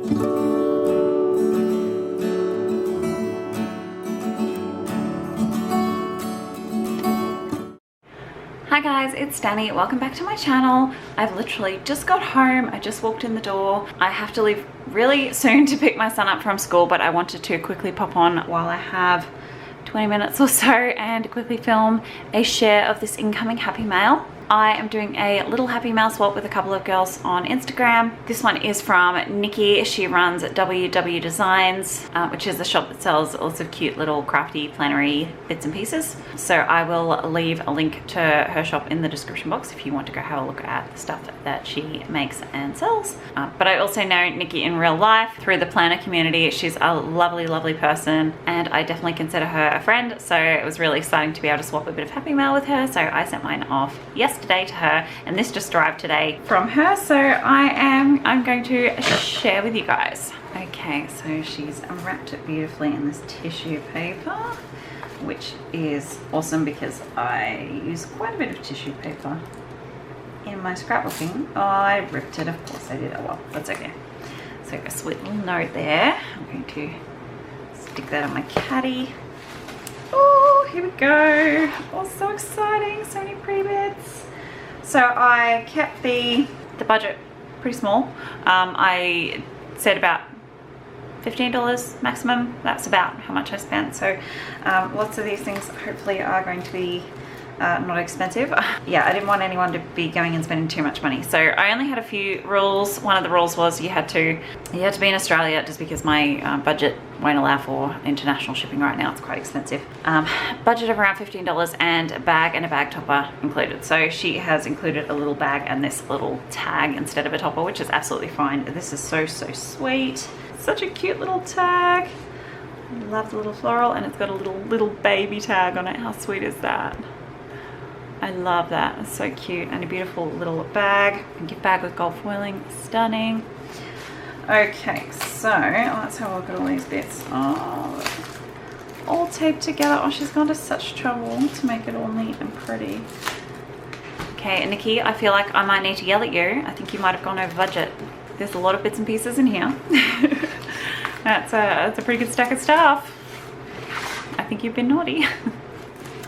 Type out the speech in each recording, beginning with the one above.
Hi guys, it's Danny. Welcome back to my channel. I've literally just got home. I just walked in the door. I have to leave really soon to pick my son up from school, but I wanted to quickly pop on while I have 20 minutes or so and quickly film a share of this incoming Happy Mail. I am doing a little Happy Mail swap with a couple of girls on Instagram. This one is from Nikki. She runs WW Designs, which is a shop that sells lots of cute little crafty plannery bits and pieces. So I will leave a link to her shop in the description box if you want to go have a look at the stuff that she makes and sells. But I also know Nikki in real life through the planner community. She's a lovely, lovely person, and I definitely consider her a friend. So it was really exciting to be able to swap a bit of Happy Mail with her. So I sent mine off yesterday to her, and this just arrived today from her. So I'm going to share with you guys. Okay, so she's wrapped it beautifully in this tissue paper, which is awesome because I use quite a bit of tissue paper in my scrapbooking. Oh, I ripped it, of course I did. Oh well, that's okay. So a sweet little note there. I'm going to stick that on my caddy. Oh, here we go. Oh, so exciting. So many pretty bits. So I kept the budget pretty small. I said about $15 maximum. That's about how much I spent. So lots of these things hopefully are going to be not expensive. Yeah, I didn't want anyone to be going and spending too much money. So I only had a few rules. One of the rules was you had to be in Australia, just because my budget won't allow for international shipping right now. It's quite expensive. Budget of around $15 and a bag topper included. So she has included a little bag and this little tag instead of a topper, which is absolutely fine. This is so sweet. Such a cute little tag. I love the little floral, and it's got a little baby tag on it. How sweet is that? I love that. It's so cute, and a beautiful little bag. A gift bag with gold foiling. Stunning. Okay, so let's have a look at all these bits. Oh, all taped together. Oh, she's gone to such trouble to make it all neat and pretty. Okay, Nikki, I feel like I might need to yell at you. I think you might have gone over budget. There's a lot of bits and pieces in here. That's a pretty good stack of stuff. I think you've been naughty.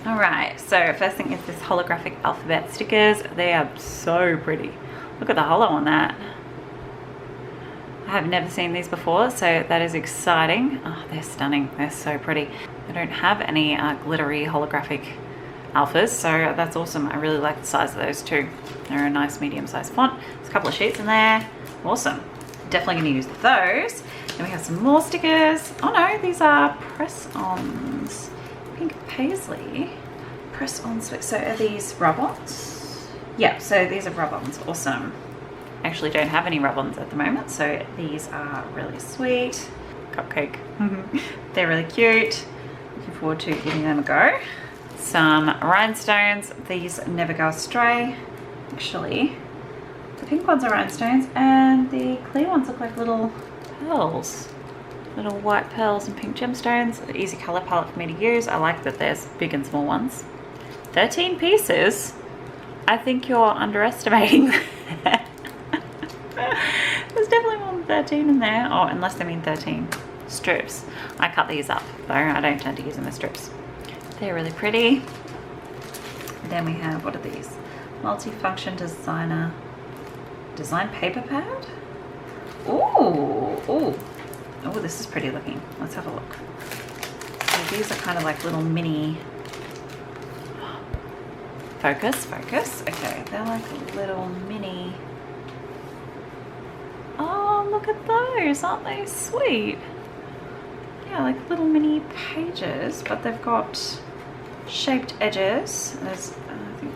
All right, so first thing is this holographic alphabet stickers. They are so pretty. Look at the holo on that. I have never seen these before, so that is exciting. Oh, they're stunning. They're so pretty. I don't have any glittery holographic alphas, so that's awesome. I really like the size of those too. They're a nice medium-sized font. There's a couple of sheets in there. Awesome. Definitely going to use those. Then we have some more stickers. Oh no, these are press-ons. Pink paisley press-ons. So are these rub-ons? Yeah, so these are rub-ons. Awesome. Actually don't have any rub-ons at the moment, so these are really sweet. Cupcake. They're really cute. Looking forward to giving them a go. Some rhinestones. These never go astray. Actually, the pink ones are rhinestones and the clear ones look like little pearls. Little white pearls and pink gemstones. An easy color palette for me to use. I like that there's big and small ones. 13 pieces. I think you're underestimating that. There's definitely more than 13 in there. Oh, unless they mean 13 strips. I cut these up though. I don't tend to use them as strips. They're really pretty. Then we have, what are these? Multifunction design paper pad. Ooh. Oh, this is pretty looking. Let's have a look. So these are kind of like little mini... Focus. Okay, they're like little mini... Oh, look at those. Aren't they sweet? Yeah, like little mini pages, but they've got shaped edges. There's, I think,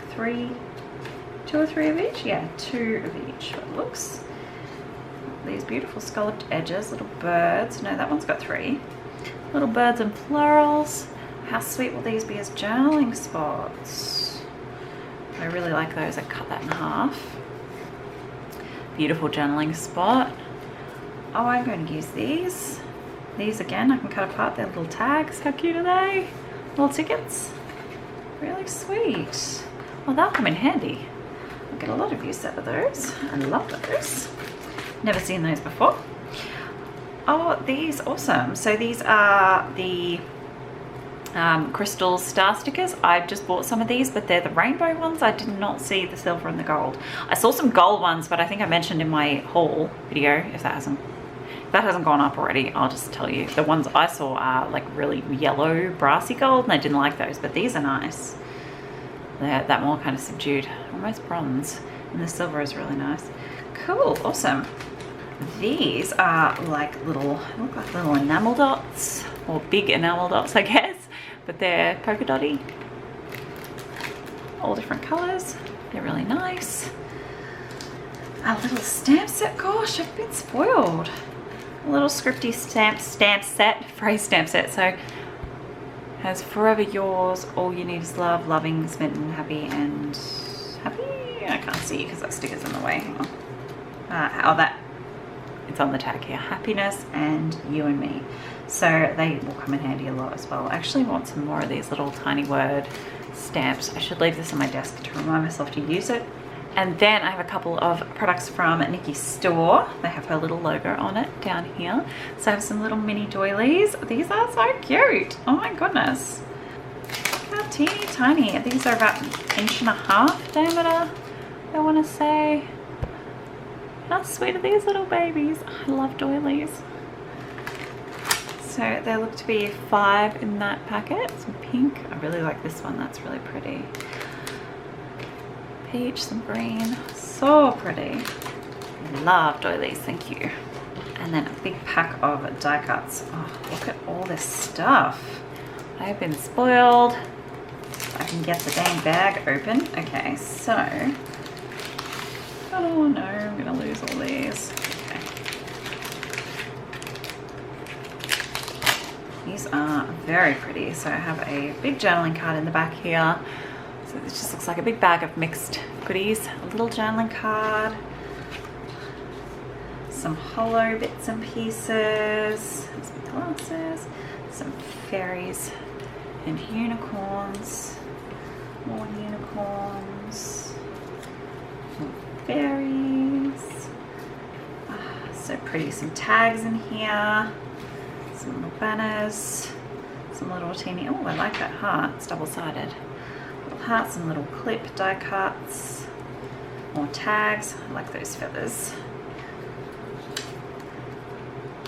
2 or 3 of each. Yeah, 2 of each, it looks. These beautiful scalloped edges, little birds. No, that one's got 3. Little birds and florals. How sweet will these be as journaling spots? I really like those. I cut that in half. Beautiful journaling spot. Oh, I'm going to use these. These again, I can cut apart. They're little tags. How cute are they? Little tickets. Really sweet. Well, they'll come in handy. I'll get a lot of use out of those. I love those. Never seen those before. Oh, these, awesome. So these are the crystal star stickers. I've just bought some of these, but they're the rainbow ones. I did not see the silver and the gold. I saw some gold ones, but I think I mentioned in my haul video, if that hasn't gone up already, I'll just tell you. The ones I saw are like really yellow, brassy gold, and I didn't like those, but these are nice. They're that more kind of subdued, almost bronze, and the silver is really nice. Cool, awesome. These are like little, look like little enamel dots, or big enamel dots, I guess, but they're polka dotty, all different colors. They're really nice. A little stamp set. Gosh, I've been spoiled. A little scripty stamp set, phrase stamp set. So has forever yours, all you need is love, loving, smitten, happy, and happy. I can't see because that sticker's in the way. Hang on. It's on the tag here. Happiness and you and me. So they will come in handy a lot as well. I actually want some more of these little tiny word stamps. I should leave this on my desk to remind myself to use it. And then I have a couple of products from Nikki's store. They have her little logo on it down here. So I have some little mini doilies. These are so cute. Oh my goodness. Look how teeny tiny. These are about 1.5 inch diameter, I want to say. How sweet are these little babies? I love doilies. So they look to be 5 in that packet. Some pink. I really like this one. That's really pretty. Peach, some green. So pretty. Love doilies. Thank you. And then a big pack of die cuts. Oh, look at all this stuff. I have been spoiled. If I can get the dang bag open. Okay, so. Oh no, I'm gonna lose all these. Okay. These are very pretty. So I have a big journaling card in the back here. So this just looks like a big bag of mixed goodies. A little journaling card. Some hollow bits and pieces. Some glasses. Some fairies and unicorns. More unicorns. More fairies. So pretty. Some tags in here. Some little banners. Some little teeny, oh, I like that heart. It's double-sided. Little hearts and little clip die cuts. More tags. I like those feathers.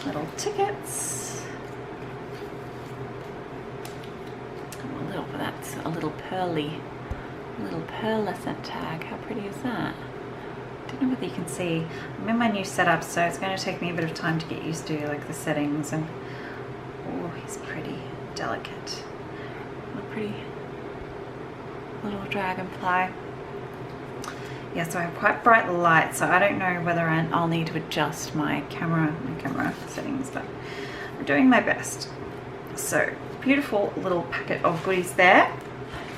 Little tickets. Oh, that's a little pearlescent tag. How pretty is that? Don't know whether you can see. I'm in my new setup, so it's going to take me a bit of time to get used to like the settings. And oh, he's pretty delicate. A pretty little dragonfly. Yeah, so I have quite bright light, so I don't know whether I'll need to adjust my camera settings, but I'm doing my best. So beautiful little packet of goodies there.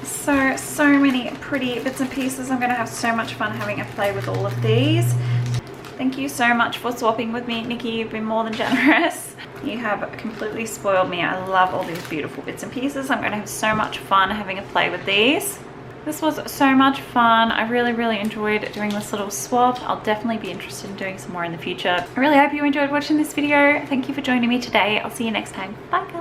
So many pretty bits and pieces. I'm going to have so much fun having a play with all of these. Thank you so much for swapping with me, Nikki. You've been more than generous. You have completely spoiled me. I love all these beautiful bits and pieces. I'm going to have so much fun having a play with these. This was so much fun. I really enjoyed doing this little swap. I'll definitely be interested in doing some more in the future. I really hope you enjoyed watching this video. Thank you for joining me today. I'll see you next time. Bye guys.